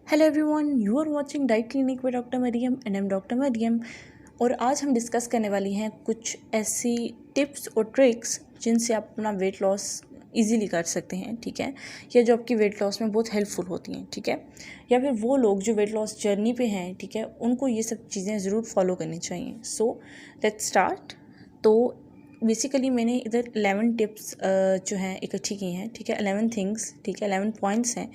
Hello everyone, you are watching diet clinic with doctor Mariam and I am doctor Mariam. और आज हम discuss करने वाली हैं कुछ ऐसी टिप्स और ट्रिक्स जिनसे आप अपना वेट लॉस इजीली कर सकते हैं, ठीक है, या जो आपकी वेट लॉस में बहुत हेल्पफुल होती हैं, ठीक है, या फिर वो लोग जो वेट लॉस जर्नी पे हैं, ठीक है, उनको ये सब चीज़ें ज़रूर फॉलो करनी चाहिए। So let's start. तो बेसिकली मैंने इधर 11 टिप्स जो हैं इकट्ठी की हैं, ठीक है, 11 थिंग्स, ठीक है, 11 पॉइंट्स हैं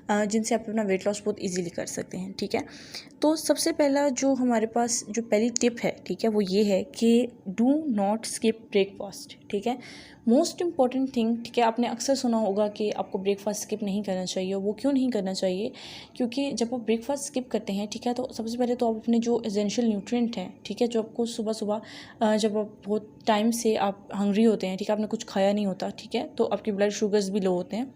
जिनसे आप अपना वेट लॉस बहुत इजीली कर सकते हैं, ठीक है। तो सबसे पहला जो हमारे पास जो पहली टिप है, ठीक है, वो ये है कि डू नॉट स्किप ब्रेकफास्ट, ठीक है। मोस्ट इम्पॉर्टेंट थिंग, ठीक है, आपने अक्सर सुना होगा कि आपको ब्रेकफास्ट स्किप नहीं करना चाहिए। वो क्यों नहीं करना चाहिए? क्योंकि जब आप ब्रेकफास्ट स्किप करते हैं, ठीक है, तो सबसे पहले तो आप अपने जो एसेंशियल न्यूट्रिएंट हैं, ठीक है, जो आपको सुबह सुबह जब आप बहुत टाइम से आप हंग्री होते हैं, ठीक है, आपने कुछ खाया नहीं होता, ठीक है, तो आपके ब्लड शुगर्स भी लो होते हैं,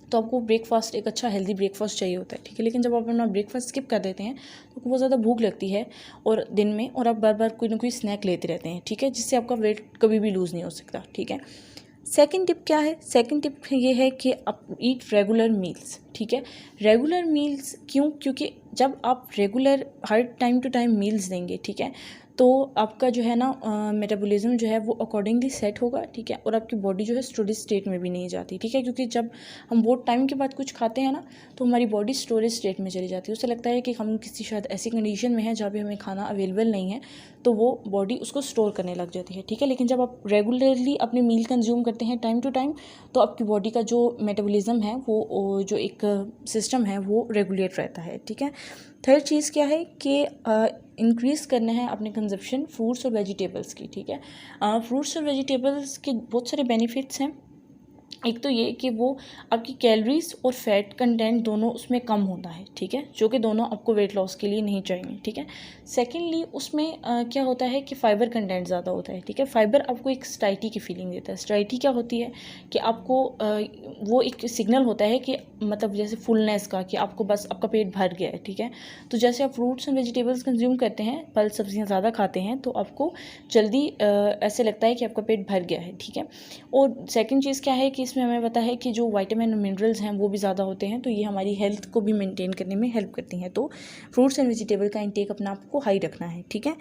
तो आपको ब्रेकफास्ट एक अच्छा हेल्दी ब्रेकफास्ट चाहिए होता है, ठीक है। लेकिन जब आप अपना ब्रेकफास्ट स्किप कर देते हैं तो आपको बहुत ज़्यादा भूख लगती है और दिन में, और आप बार बार कोई ना कोई स्नैक लेते रहते हैं, ठीक है, जिससे आपका वेट कभी भी लूज़ नहीं हो सकता, ठीक है। सेकंड टिप क्या है? सेकंड टिप ये है कि आप ईट रेगुलर मील्स, ठीक है। रेगुलर मील्स क्यों? क्योंकि जब आप रेगुलर हर टाइम टू टाइम मील्स देंगे, ठीक है, तो आपका जो है ना मेटाबॉलिज्म जो है वो अकॉर्डिंगली सेट होगा, ठीक है, और आपकी बॉडी जो है स्टोरेज स्टेट में भी नहीं जाती, ठीक है, क्योंकि जब हम बहुत टाइम के बाद कुछ खाते हैं ना, तो हमारी बॉडी स्टोरेज स्टेट में चली जाती है। उसे लगता है कि हम किसी शायद ऐसी कंडीशन में हैं जहाँ पे हमें खाना अवेलेबल नहीं है, तो वो बॉडी उसको स्टोर करने लग जाती है, ठीक है। लेकिन जब आप रेगुलरली अपने मील कंज्यूम करते हैं टाइम टू टाइम, तो आपकी बॉडी का जो मेटाबॉलिज्म है वो जो एक सिस्टम है वो रेगुलेट रहता है, ठीक है। थर्ड चीज़ क्या है कि इंक्रीज़ करना है अपने कंजप्शन फ्रूट्स और वेजिटेबल्स की, ठीक है। फ्रूट्स और वेजिटेबल्स के बहुत सारे बेनिफिट्स हैं। एक तो ये कि वो आपकी कैलोरीज और फैट कंटेंट दोनों उसमें कम होता है, ठीक है, जो कि दोनों आपको वेट लॉस के लिए नहीं चाहिए, ठीक है। सेकेंडली उसमें क्या होता है कि फाइबर कंटेंट ज़्यादा होता है, ठीक है। फाइबर आपको एक स्टाइटी की फीलिंग देता है। स्टाइटी क्या होती है कि आपको वो एक सिग्नल होता है कि मतलब जैसे फुलनेस का, कि आपको बस आपका पेट भर गया है, ठीक है। तो जैसे आप फ्रूट्स एंड वेजिटेबल्स कंज्यूम करते हैं, फल सब्जियाँ ज़्यादा खाते हैं, तो आपको जल्दी ऐसे लगता है कि आपका पेट भर गया है, ठीक है। और सेकंड चीज़ क्या है कि इसमें हमें पता है कि जो विटामिन और मिनरल्स हैं वो भी ज़्यादा होते हैं, तो ये हमारी हेल्थ को भी मेंटेन करने में हेल्प करती हैं। तो फ्रूट्स एंड वेजिटेबल का इंटेक अपना आपको हाई रखना है, ठीक है।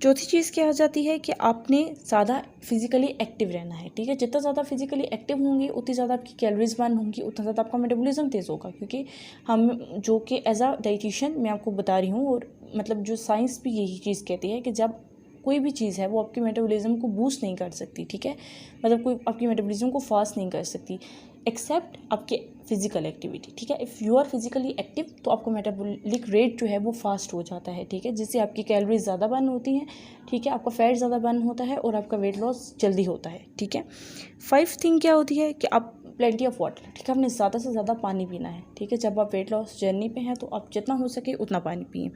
चौथी चीज़ क्या आ जाती है कि आपने ज़्यादा फिजिकली एक्टिव रहना है, ठीक है। जितना ज़्यादा फिजिकली एक्टिव होंगे उतनी ज़्यादा आपकी कैलोरीज बर्न होंगी, उतना ज़्यादा आपका मेटाबॉलिज्म तेज़ होगा, क्योंकि हम जो कि एज अ डाइटिशियन मैं आपको बता रही हूँ, और मतलब जो साइंस भी यही चीज़ कहती है कि जब कोई भी चीज़ है वो आपके मेटाबॉलिज्म को बूस्ट नहीं कर सकती, ठीक है, मतलब कोई आपकी मेटाबॉलिज्म को फास्ट नहीं कर सकती एक्सेप्ट आपके फिजिकल एक्टिविटी, ठीक है। If you are physically active तो आपका मेटाबॉलिक रेट जो है वो फास्ट हो जाता है, ठीक है, जिससे आपकी कैलोरीज ज़्यादा बर्न होती हैं, ठीक है, आपका फैट ज़्यादा बर्न होता है और आपका वेट लॉस जल्दी होता है, ठीक है। 5 थिंग क्या होती है कि आप प्लेंटी ऑफ वाटर, ठीक है, आपने ज़्यादा से ज़्यादा पानी पीना है, ठीक है। जब आप वेट लॉस जर्नी पे हैं तो आप जितना हो सके उतना पानी पिए।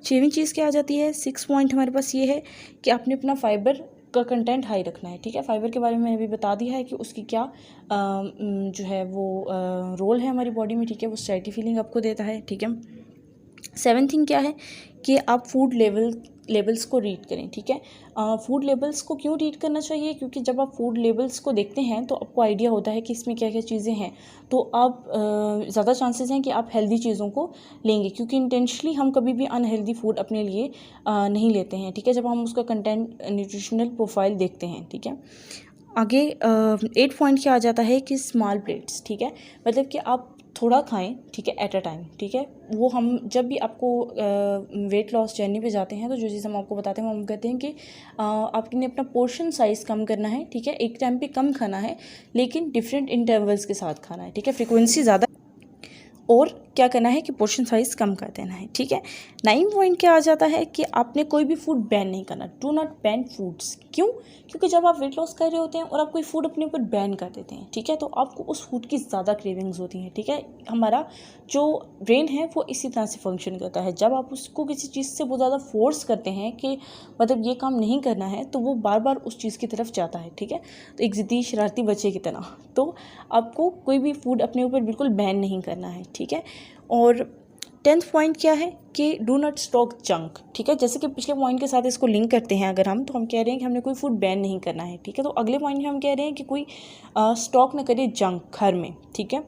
6वीं चीज़ क्या आ जाती है? 6 पॉइंट हमारे पास ये है कि आपने अपना फाइबर का कंटेंट हाई रखना है, ठीक है। फाइबर के बारे में मैंने अभी बता दिया है कि उसकी क्या जो है वो रोल है हमारी बॉडी में, ठीक है, वो स्टाइटी फीलिंग आपको देता है, ठीक है। 7 थिंग क्या है कि आप फूड लेबल्स को रीड करें, ठीक है। फूड लेबल्स को क्यों रीड करना चाहिए? क्योंकि जब आप फूड लेबल्स को देखते हैं तो आपको आइडिया होता है कि इसमें क्या क्या चीज़ें हैं, तो आप ज़्यादा चांसेस हैं कि आप हेल्दी चीज़ों को लेंगे, क्योंकि इंटेंशनली हम कभी भी अनहेल्दी फूड अपने लिए नहीं लेते हैं, ठीक है, जब हम उसका कंटेंट न्यूट्रिशनल प्रोफाइल देखते हैं, ठीक है। आगे 8 पॉइंट क्या आ जाता है कि स्मॉल प्लेट्स, ठीक है, मतलब कि आप थोड़ा खाएं, ठीक है, एट अ टाइम, ठीक है। वो हम जब भी आपको वेट लॉस जर्नी पे जाते हैं तो जो चीज़ हम आपको बताते हैं वो हम कहते हैं कि आपने अपना पोर्शन साइज़ कम करना है, ठीक है, एक टाइम पे कम खाना है, लेकिन डिफरेंट इंटरवल्स के साथ खाना है, ठीक है, फ्रिक्वेंसी ज़्यादा, और क्या करना है कि पोर्शन साइज़ कम कर देना है, ठीक है। 9 पॉइंट क्या आ जाता है कि आपने कोई भी फूड बैन नहीं करना। Do not ban foods. क्यों? क्योंकि जब आप वेट लॉस कर रहे होते हैं और आप कोई फूड अपने ऊपर बैन कर देते हैं, ठीक है, तो आपको उस फूड की ज़्यादा क्रेविंग्स होती हैं, ठीक है। हमारा जो ब्रेन है वो इसी तरह से फंक्शन करता है। जब आप उसको किसी चीज़ से बहुत ज़्यादा फोर्स करते हैं कि मतलब ये काम नहीं करना है, तो वो बार बार उस चीज़ की तरफ जाता है, ठीक है, तो एक ज़िद्दी शरारती बच्चे की तरह। तो आपको कोई भी फूड अपने ऊपर बिल्कुल बैन नहीं करना है, ठीक है। और 10th पॉइंट क्या है कि डू नॉट स्टॉक जंक, ठीक है। जैसे कि पिछले पॉइंट के साथ इसको लिंक करते हैं अगर हम, तो हम कह रहे हैं कि हमने कोई फूड बैन नहीं करना है, ठीक है। तो अगले पॉइंट में हम कह रहे हैं कि कोई स्टॉक ना करिए जंक घर में, ठीक है।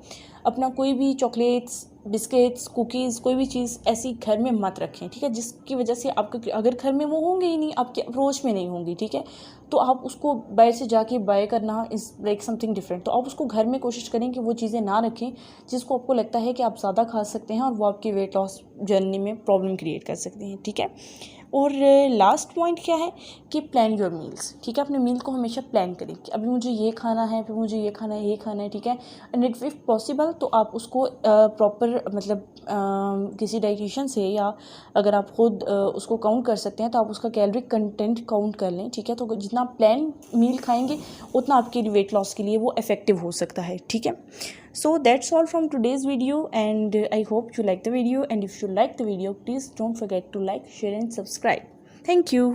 अपना कोई भी चॉकलेट्स, बिस्किट्स, कुकीज़, कोई भी चीज़ ऐसी घर में मत रखें, ठीक है, जिसकी वजह से आपके अगर घर में वो होंगे ही नहीं, आपके अप्रोच में नहीं होंगी, ठीक है, तो आप उसको बाहर से जाके बाय करना इज़ लाइक समथिंग डिफरेंट। तो आप उसको घर में कोशिश करें कि वो चीज़ें ना रखें जिसको आपको लगता है कि आप ज़्यादा खा सकते हैं और वो आपकी वेट लॉस जर्नी में प्रॉब्लम क्रिएट कर सकते हैं, ठीक है। और लास्ट पॉइंट क्या है कि प्लान योर मील्स, ठीक है, अपने मील को हमेशा प्लान करें कि अभी मुझे ये खाना है, फिर मुझे ये खाना है, ये खाना है, ठीक है, एंड इफ़ पॉसिबल तो आप उसको प्रॉपर मतलब किसी डाइटिशियन से, या अगर आप खुद उसको काउंट कर सकते हैं तो आप उसका कैलोरी कंटेंट काउंट कर लें, ठीक है। तो जितना प्लान मील खाएंगे उतना आपके वेट लॉस के लिए वो इफ़ेक्टिव हो सकता है, ठीक है। So that's all from today's video, and I hope you like the video, and if you like the video please don't forget to like, share and subscribe. Thank you.